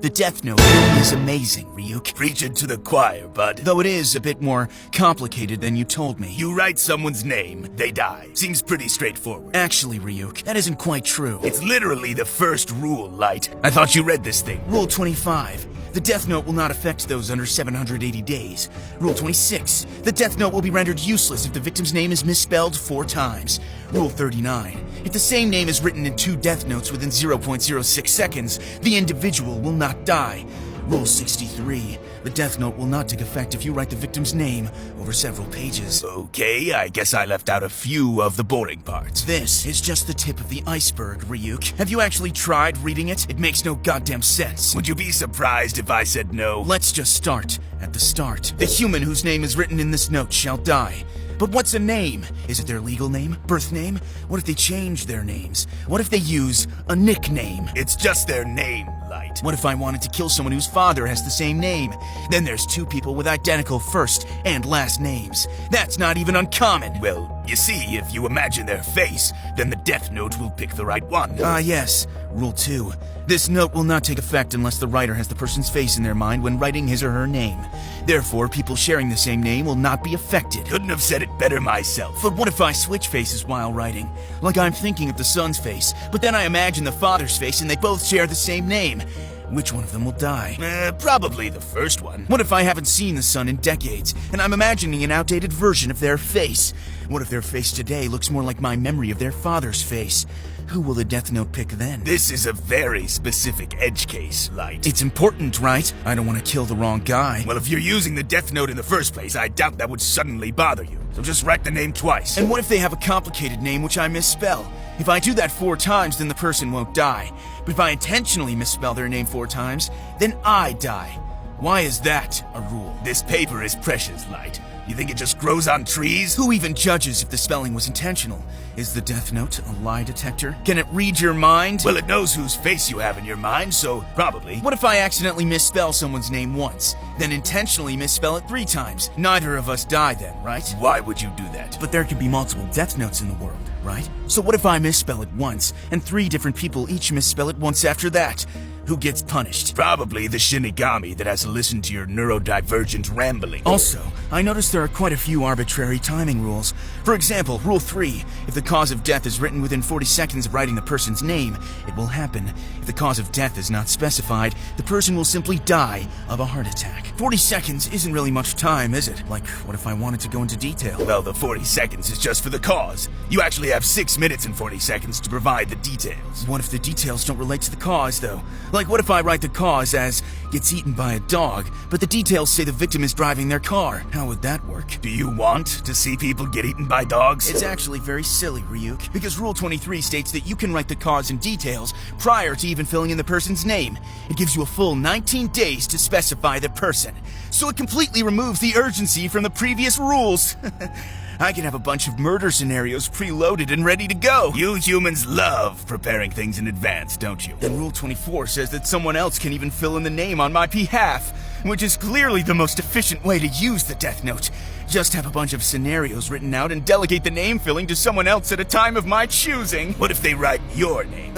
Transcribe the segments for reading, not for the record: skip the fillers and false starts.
The Death Note really is amazing, Ryuk. Preach it to the choir, bud. Though it is a bit more complicated than you told me. You write someone's name, they die. Seems pretty straightforward. Actually, Ryuk, that isn't quite true. It's literally the first rule, Light. I thought you read this thing. Rule 25. The Death Note will not affect those under 780 days. Rule 26. The Death Note will be rendered useless if the victim's name is misspelled 4 times. Rule 39. If the same name is written in 2 Death Notes within 0.06 seconds, the individual will not die. Rule 63. The Death Note will not take effect if you write the victim's name over several pages. Okay, I guess I left out a few of the boring parts. This is just the tip of the iceberg, Ryuk. Have you actually tried reading it? It makes no goddamn sense. Would you be surprised if I said no? Let's just start at the start. The human whose name is written in this note shall die. But what's a name? Is it their legal name? Birth name? What if they change their names? What if they use a nickname? It's just their name, Light. What if I wanted to kill someone whose father has the same name? Then there's 2 people with identical first and last names. That's not even uncommon. Well, you see, if you imagine their face, then the Death Note will pick the right one. Yes. Rule 2. This note will not take effect unless the writer has the person's face in their mind when writing his or her name. Therefore, people sharing the same name will not be affected. Couldn't have said it better myself. But what if I switch faces while writing? Like I'm thinking of the son's face, but then I imagine the father's face and they both share the same name. Which one of them will die? Probably the first one. What if I haven't seen the son in decades, and I'm imagining an outdated version of their face? What if their face today looks more like my memory of their father's face? Who will the Death Note pick then? This is a very specific edge case, Light. It's important, right? I don't want to kill the wrong guy. Well, if you're using the Death Note in the first place, I doubt that would suddenly bother you. So just write the name twice. And what if they have a complicated name which I misspell? If I do that 4 times, then the person won't die. But if I intentionally misspell their name 4 times, then I die. Why is that a rule? This paper is precious, Light. You think it just grows on trees? Who even judges if the spelling was intentional? Is the Death Note a lie detector? Can it read your mind? Well, it knows whose face you have in your mind, so probably. What if I accidentally misspell someone's name once, then intentionally misspell it 3 times? Neither of us die then, right? Why would you do that? But there can be multiple Death Notes in the world, right? So what if I misspell it once, and 3 different people each misspell it once after that? Who gets punished? Probably the Shinigami that has to listen to your neurodivergent rambling. Also, I noticed there are quite a few arbitrary timing rules. For example, Rule 3. If the cause of death is written within 40 seconds of writing the person's name, it will happen. If the cause of death is not specified, the person will simply die of a heart attack. 40 seconds isn't really much time, is it? Like, what if I wanted to go into detail? Well, the 40 seconds is just for the cause. You actually have 6 minutes and 40 seconds to provide the details. What if the details don't relate to the cause, though? Like, what if I write the cause as gets eaten by a dog, but the details say the victim is driving their car? How would that work? Do you want to see people get eaten by dogs? It's actually very silly, Ryuk, because Rule 23 states that you can write the cause and details prior to even filling in the person's name. It gives you a full 19 days to specify the person, so it completely removes the urgency from the previous rules. I can have a bunch of murder scenarios preloaded and ready to go. You humans love preparing things in advance, don't you? And Rule 24 says that someone else can even fill in the name on my behalf, which is clearly the most efficient way to use the Death Note. Just have a bunch of scenarios written out and delegate the name filling to someone else at a time of my choosing. What if they write your name?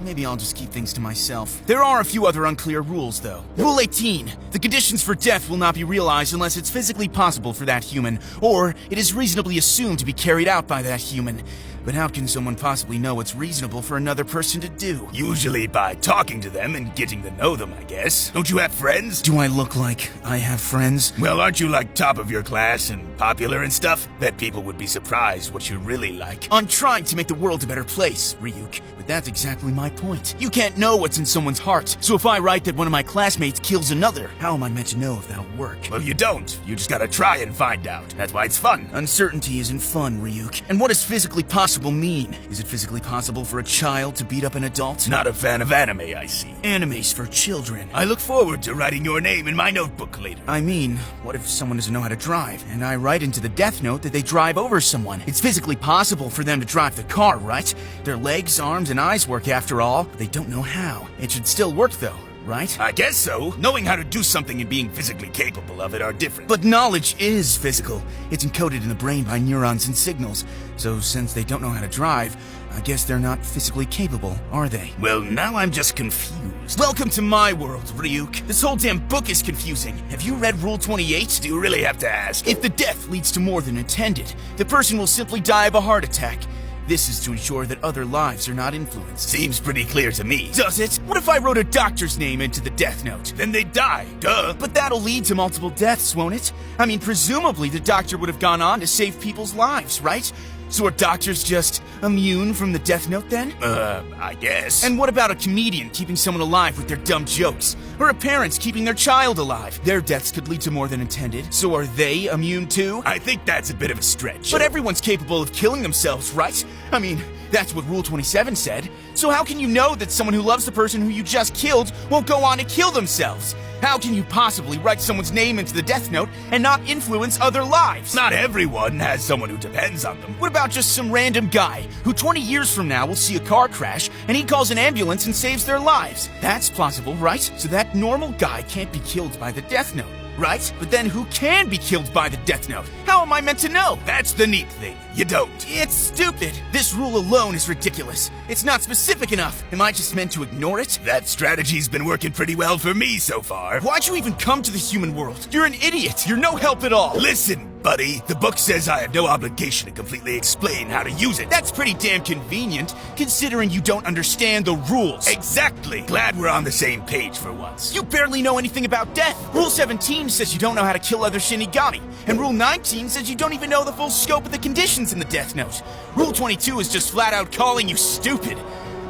Maybe I'll just keep things to myself. There are a few other unclear rules, though. Rule 18. The conditions for death will not be realized unless it's physically possible for that human, or it is reasonably assumed to be carried out by that human. But how can someone possibly know what's reasonable for another person to do? Usually by talking to them and getting to know them, I guess. Don't you have friends? Do I look like I have friends? Well, aren't you like top of your class and popular and stuff? Bet people would be surprised what you're really like. I'm trying to make the world a better place, Ryuk. But that's exactly my point. You can't know what's in someone's heart. So if I write that one of my classmates kills another, how am I meant to know if that'll work? Well, you don't. You just gotta try and find out. That's why it's fun. Uncertainty isn't fun, Ryuk. And what does physically possible mean? Is it physically possible for a child to beat up an adult? Not a fan of anime, I see. Anime's for children. I look forward to writing your name in my notebook later. I mean, what if someone doesn't know how to drive, and I write into the Death Note that they drive over someone? It's physically possible for them to drive the car, right? Their legs, arms, and eyes work after all, but they don't know how. It should still work though, right? I guess so. Knowing how to do something and being physically capable of it are different. But knowledge is physical. It's encoded in the brain by neurons and signals. So since they don't know how to drive, I guess they're not physically capable, are they? Well, now I'm just confused. Welcome to my world, Ryuk. This whole damn book is confusing. Have you read Rule 28? Do you really have to ask? If the death leads to more than intended, the person will simply die of a heart attack. This is to ensure that other lives are not influenced. Seems pretty clear to me. Does it? What if I wrote a doctor's name into the death note? Then they die. Duh. But that'll lead to multiple deaths, won't it? I mean, presumably the doctor would have gone on to save people's lives, right? So are doctors just immune from the death note then? I guess. And what about a comedian keeping someone alive with their dumb jokes? Or a parent keeping their child alive? Their deaths could lead to more than intended, so are they immune too? I think that's a bit of a stretch. But everyone's capable of killing themselves, right? I mean, that's what Rule 27 said. So how can you know that someone who loves the person who you just killed won't go on to kill themselves? How can you possibly write someone's name into the death note and not influence other lives? Not everyone has someone who depends on them. What about just some random guy who 20 years from now will see a car crash and he calls an ambulance and saves their lives? That's plausible, right? So that normal guy can't be killed by the death note, right? But then who can be killed by the death note? How am I meant to know? That's the neat thing. You don't. It's stupid. This rule alone is ridiculous. It's not specific enough. Am I just meant to ignore it? That strategy's been working pretty well for me so far. Why'd you even come to the human world? You're an idiot. You're no help at all. Listen, buddy. The book says I have no obligation to completely explain how to use it. That's pretty damn convenient, considering you don't understand the rules. Exactly. Glad we're on the same page for once. You barely know anything about death. Rule 17 says you don't know how to kill other Shinigami. And Rule 19 says you don't even know the full scope of the conditions in the Death Note. Rule 22 is just flat out calling you stupid.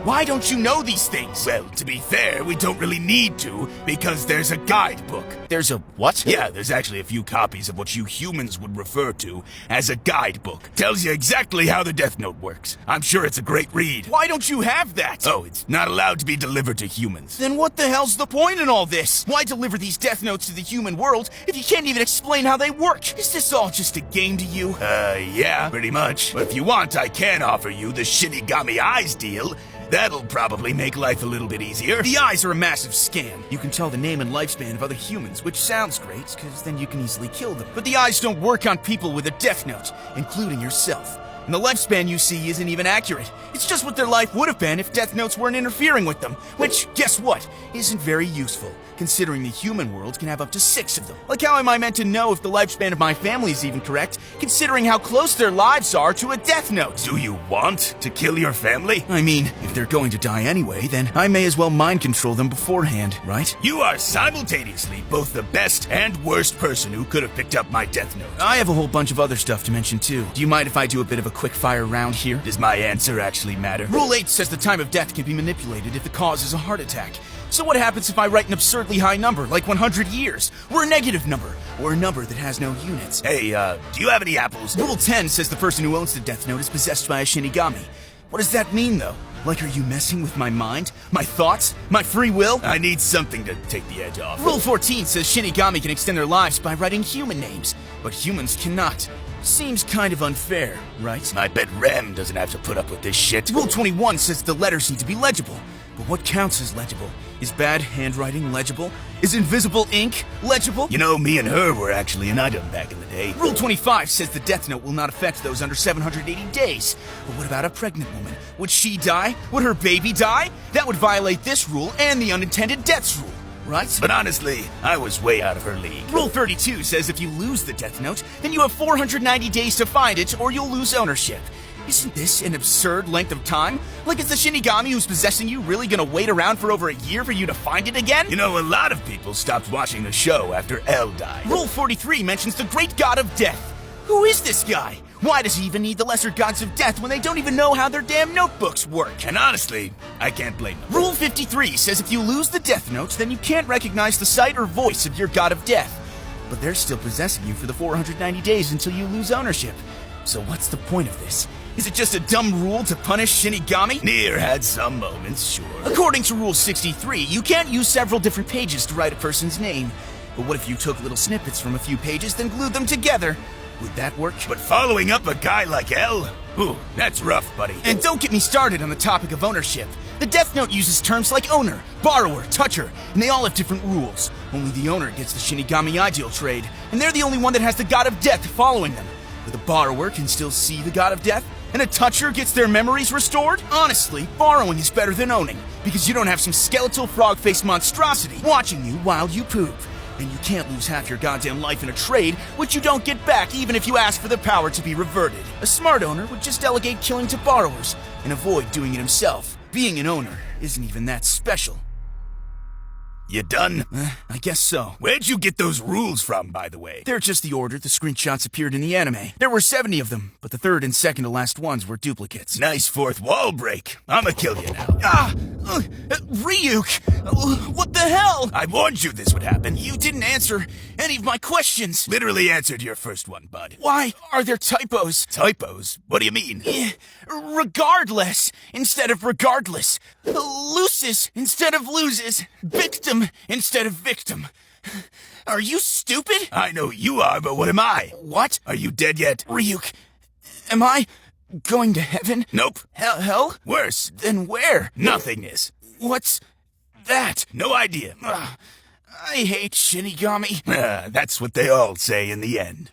Why don't you know these things? Well, to be fair, we don't really need to, because there's a guidebook. There's a what? Yeah, there's actually a few copies of what you humans would refer to as a guidebook. Tells you exactly how the Death Note works. I'm sure it's a great read. Why don't you have that? Oh, it's not allowed to be delivered to humans. Then what the hell's the point in all this? Why deliver these Death Notes to the human world if you can't even explain how they work? Is this all just a game to you? Yeah, pretty much. But if you want, I can offer you the Shinigami Eyes deal. That'll probably make life a little bit easier. The eyes are a massive scam. You can tell the name and lifespan of other humans, which sounds great, because then you can easily kill them. But the eyes don't work on people with a death note, including yourself. And the lifespan you see isn't even accurate. It's just what their life would have been if death notes weren't interfering with them. Which, guess what, isn't very useful, considering the human world can have up to 6 of them. Like how am I meant to know if the lifespan of my family is even correct, considering how close their lives are to a death note? Do you want to kill your family? I mean, if they're going to die anyway, then I may as well mind control them beforehand, right? You are simultaneously both the best and worst person who could have picked up my death note. I have a whole bunch of other stuff to mention too. Do you mind if I do a bit of a quick fire round here? Does my answer actually matter? Rule 8 says the time of death can be manipulated if the cause is a heart attack. So what happens if I write an absurdly high number, like 100 years? Or a negative number? Or a number that has no units? Hey, do you have any apples? Rule 10 says the person who owns the death note is possessed by a Shinigami. What does that mean, though? Like, are you messing with my mind? My thoughts? My free will? I need something to take the edge off. Rule 14 says Shinigami can extend their lives by writing human names, but humans cannot. Seems kind of unfair, right? I bet Rem doesn't have to put up with this shit. Rule 21 says the letters need to be legible. But what counts as legible? Is bad handwriting legible? Is invisible ink legible? You know, me and her were actually an item back in the day. Rule 25 says the death note will not affect those under 780 days. But what about a pregnant woman? Would she die? Would her baby die? That would violate this rule and the unintended deaths rule, right? But honestly, I was way out of her league. Rule 32 says if you lose the death note, then you have 490 days to find it or you'll lose ownership. Isn't this an absurd length of time? Like, is the Shinigami who's possessing you really gonna wait around for over a year for you to find it again? You know, a lot of people stopped watching the show after L died. Rule 43 mentions the great god of death. Who is this guy? Why does he even need the lesser gods of death when they don't even know how their damn notebooks work? And honestly, I can't blame them. Rule 53 says if you lose the death note, then you can't recognize the sight or voice of your god of death. But they're still possessing you for the 490 days until you lose ownership. So what's the point of this? Is it just a dumb rule to punish Shinigami? Nier had some moments, sure. According to Rule 63, you can't use several different pages to write a person's name. But what if you took little snippets from a few pages, then glued them together? Would that work? But following up a guy like L? Ooh, that's rough, buddy. And don't get me started on the topic of ownership. The Death Note uses terms like owner, borrower, toucher, and they all have different rules. Only the owner gets the Shinigami Ideal trait, and they're the only one that has the God of Death following them. But the borrower can still see the God of Death, and a toucher gets their memories restored? Honestly, borrowing is better than owning, because you don't have some skeletal frog-faced monstrosity watching you while you poop. And you can't lose half your goddamn life in a trade, which you don't get back even if you ask for the power to be reverted. A smart owner would just delegate killing to borrowers, and avoid doing it himself. Being an owner isn't even that special. You done? I guess so. Where'd you get those rules from, by the way? They're just the order the screenshots appeared in the anime. There were 70 of them, but the third and second to last ones were duplicates. Nice fourth wall break. I'ma kill you now. Ryuk! What the hell? I warned you this would happen. You didn't answer any of my questions. Literally answered your first one, bud. Why are there typos? Typos? What do you mean? Regardless instead of regardless. Lucis instead of loses. Victim instead of victim. Are you stupid? I know you are, but what am I? What? Are you dead yet? Ryuk, am I going to heaven? Nope. Hell? Worse. Then where? Nothingness. What's that? No idea. I hate Shinigami. That's what they all say in the end.